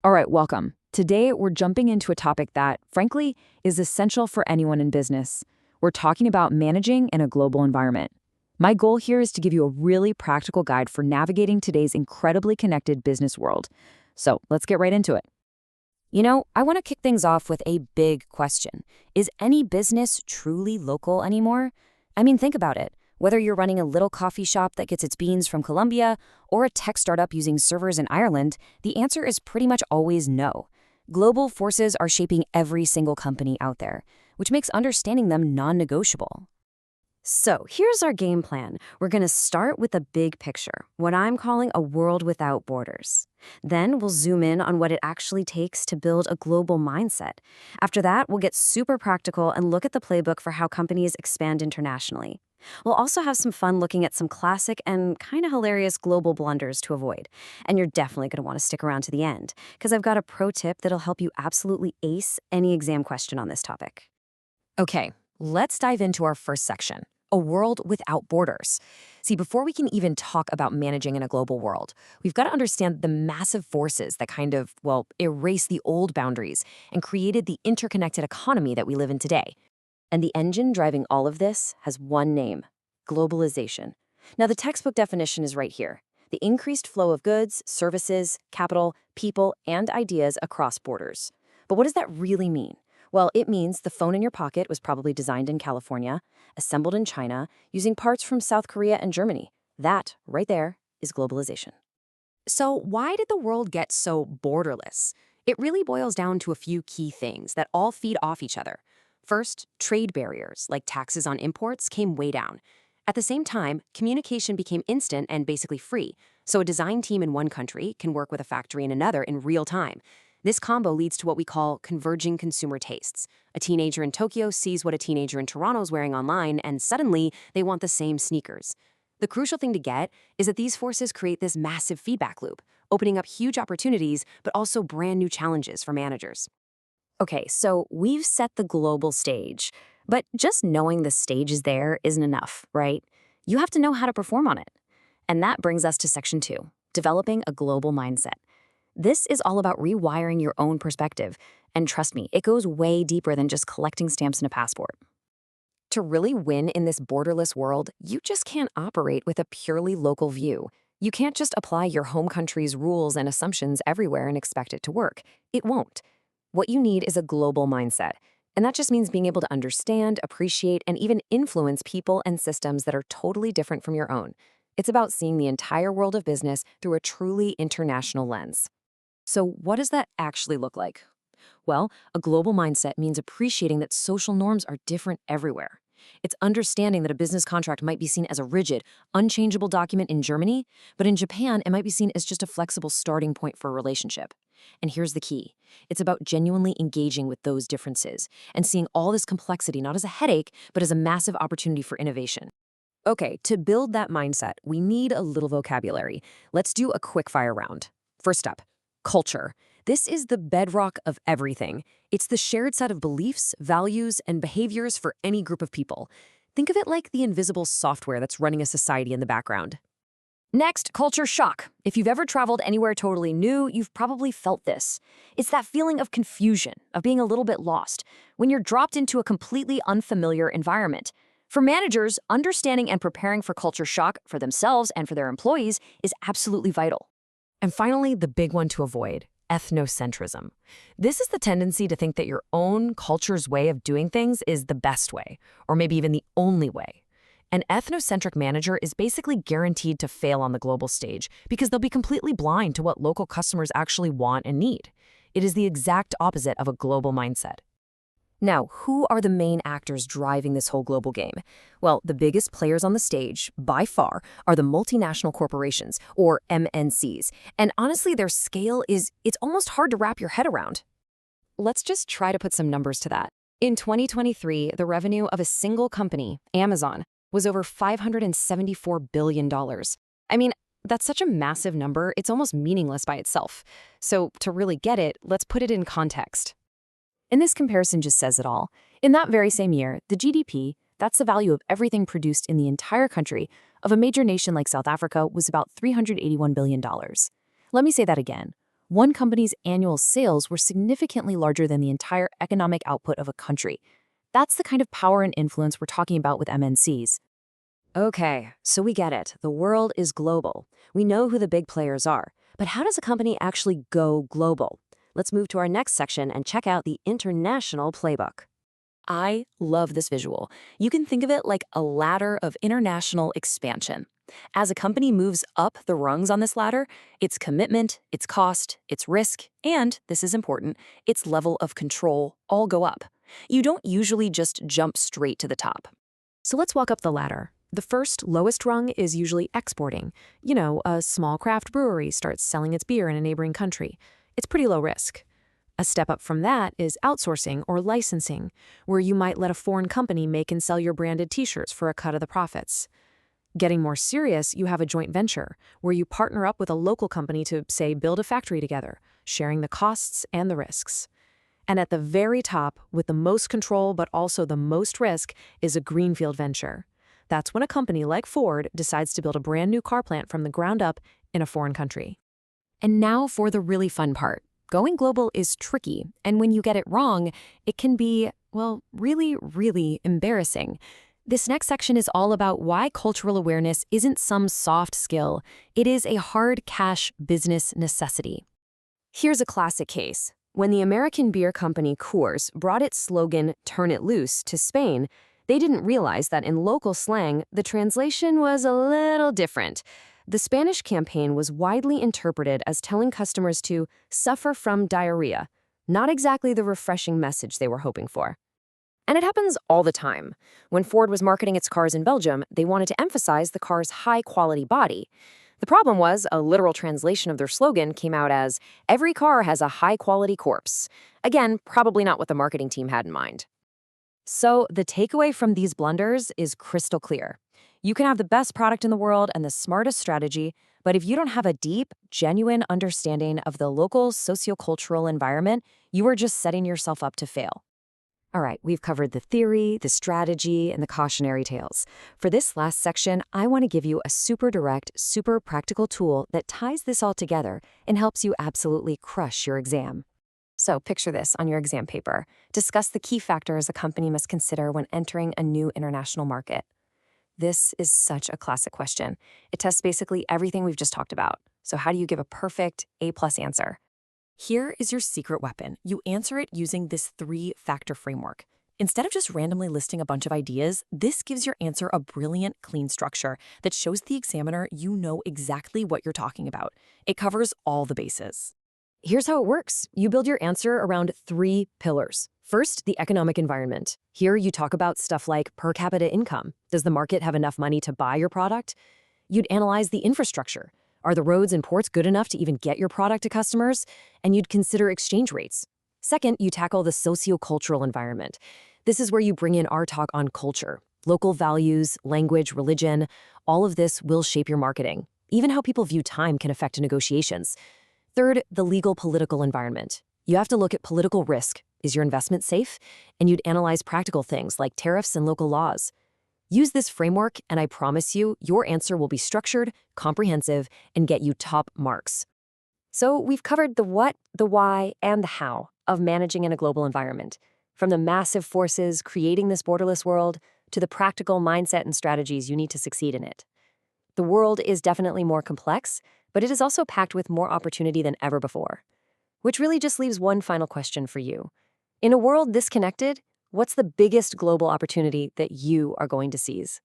All right, welcome. Today, we're jumping into a topic that, frankly, is essential for anyone in business. We're talking about managing in a global environment. My goal here is to give you a really practical guide for navigating today's incredibly connected business world. So let's get right into it. I want to kick things off with a big question. Is any business truly local anymore? I mean, think about it. Whether you're running a little coffee shop that gets its beans from Colombia or a tech startup using servers in Ireland, the answer is pretty much always no. Global forces are shaping every single company out there, which makes understanding them non-negotiable. So here's our game plan. We're going to start with the big picture, what I'm calling a world without borders. Then we'll zoom in on what it actually takes to build a global mindset. After that, we'll get super practical and look at the playbook for how companies expand internationally. We'll also have some fun looking at some classic and kind of hilarious global blunders to avoid. And you're definitely going to want to stick around to the end, because I've got a pro tip that'll help you absolutely ace any exam question on this topic. Okay, let's dive into our first section. A world without borders. See, before we can even talk about managing in a global world, we've got to understand the massive forces that erase the old boundaries and created the interconnected economy that we live in today. And the engine driving all of this has one name: globalization. Now, the textbook definition is right here: the increased flow of goods, services, capital, people, and ideas across borders. But what does that really mean? Well, it means the phone in your pocket was probably designed in California, assembled in China, using parts from South Korea and Germany. That, right there, is globalization. So why did the world get so borderless? It really boils down to a few key things that all feed off each other. First, trade barriers, like taxes on imports, came way down. At the same time, communication became instant and basically free, so a design team in one country can work with a factory in another in real time. This combo leads to what we call converging consumer tastes. A teenager in Tokyo sees what a teenager in Toronto is wearing online, and suddenly they want the same sneakers. The crucial thing to get is that these forces create this massive feedback loop, opening up huge opportunities, but also brand new challenges for managers. Okay, so we've set the global stage, but just knowing the stage is there isn't enough, right? You have to know how to perform on it. And that brings us to section 2, developing a global mindset. This is all about rewiring your own perspective, and trust me, it goes way deeper than just collecting stamps in a passport. To really win in this borderless world, you just can't operate with a purely local view. You can't just apply your home country's rules and assumptions everywhere and expect it to work. It won't. What you need is a global mindset, and that just means being able to understand, appreciate, and even influence people and systems that are totally different from your own. It's about seeing the entire world of business through a truly international lens. So what does that actually look like? Well, a global mindset means appreciating that social norms are different everywhere. It's understanding that a business contract might be seen as a rigid, unchangeable document in Germany, but in Japan, it might be seen as just a flexible starting point for a relationship. And here's the key. It's about genuinely engaging with those differences and seeing all this complexity not as a headache, but as a massive opportunity for innovation. Okay, to build that mindset, we need a little vocabulary. Let's do a quick fire round. First up, culture. This is the bedrock of everything. It's the shared set of beliefs, values, and behaviors for any group of people. Think of it like the invisible software that's running a society in the background. Next, culture shock. If you've ever traveled anywhere totally new, you've probably felt this. It's that feeling of confusion, of being a little bit lost, when you're dropped into a completely unfamiliar environment. For managers, understanding and preparing for culture shock for themselves and for their employees is absolutely vital. And finally, the big one to avoid: ethnocentrism. This is the tendency to think that your own culture's way of doing things is the best way, or maybe even the only way. An ethnocentric manager is basically guaranteed to fail on the global stage because they'll be completely blind to what local customers actually want and need. It is the exact opposite of a global mindset. Now, who are the main actors driving this whole global game? Well, the biggest players on the stage, by far, are the multinational corporations, or MNCs. And honestly, their scale it's almost hard to wrap your head around. Let's just try to put some numbers to that. In 2023, the revenue of a single company, Amazon, was over $574 billion. I mean, that's such a massive number, it's almost meaningless by itself. So to really get it, let's put it in context. And this comparison just says it all. In that very same year, the GDP, that's the value of everything produced in the entire country, of a major nation like South Africa was about $381 billion. Let me say that again. One company's annual sales were significantly larger than the entire economic output of a country. That's the kind of power and influence we're talking about with MNCs. Okay, so we get it. The world is global. We know who the big players are. But how does a company actually go global? Let's move to our next section and check out the international playbook. I love this visual. You can think of it like a ladder of international expansion. As a company moves up the rungs on this ladder, its commitment, its cost, its risk, and, this is important, its level of control all go up. You don't usually just jump straight to the top. So let's walk up the ladder. The first, lowest rung is usually exporting. A small craft brewery starts selling its beer in a neighboring country. It's pretty low risk. A step up from that is outsourcing or licensing, where you might let a foreign company make and sell your branded t-shirts for a cut of the profits. Getting more serious, you have a joint venture, where you partner up with a local company to, say, build a factory together, sharing the costs and the risks. And at the very top, with the most control but also the most risk, is a greenfield venture. That's when a company like Ford decides to build a brand new car plant from the ground up in a foreign country. And now for the really fun part. Going global is tricky, and when you get it wrong, it can be, well, really, really embarrassing. This next section is all about why cultural awareness isn't some soft skill. It is a hard cash business necessity. Here's a classic case. When the American beer company Coors brought its slogan, "Turn it loose," to Spain, they didn't realize that in local slang, the translation was a little different. The Spanish campaign was widely interpreted as telling customers to suffer from diarrhea, not exactly the refreshing message they were hoping for. And it happens all the time. When Ford was marketing its cars in Belgium, they wanted to emphasize the car's high-quality body. The problem was, a literal translation of their slogan came out as, "Every car has a high-quality corpse." Again, probably not what the marketing team had in mind. So the takeaway from these blunders is crystal clear. You can have the best product in the world and the smartest strategy, but if you don't have a deep, genuine understanding of the local sociocultural environment, you are just setting yourself up to fail. All right, we've covered the theory, the strategy, and the cautionary tales. For this last section, I want to give you a super direct, super practical tool that ties this all together and helps you absolutely crush your exam. So picture this on your exam paper. Discuss the key factors a company must consider when entering a new international market. This is such a classic question. It tests basically everything we've just talked about. So how do you give a perfect A+ answer? Here is your secret weapon. You answer it using this 3-factor framework. Instead of just randomly listing a bunch of ideas, this gives your answer a brilliant, clean structure that shows the examiner you know exactly what you're talking about. It covers all the bases. Here's how it works. You build your answer around 3 pillars. First, the economic environment. Here you talk about stuff like per capita income. Does the market have enough money to buy your product? You'd analyze the infrastructure. Are the roads and ports good enough to even get your product to customers? And you'd consider exchange rates. Second, you tackle the sociocultural environment. This is where you bring in our talk on culture. Local values, language, religion, all of this will shape your marketing. Even how people view time can affect negotiations. Third, the legal political environment. You have to look at political risk. Is your investment safe? And you'd analyze practical things like tariffs and local laws. Use this framework, and I promise you, your answer will be structured, comprehensive, and get you top marks. So we've covered the what, the why, and the how of managing in a global environment. From the massive forces creating this borderless world to the practical mindset and strategies you need to succeed in it. The world is definitely more complex, but it is also packed with more opportunity than ever before. Which really just leaves one final question for you. In a world this connected, what's the biggest global opportunity that you are going to seize?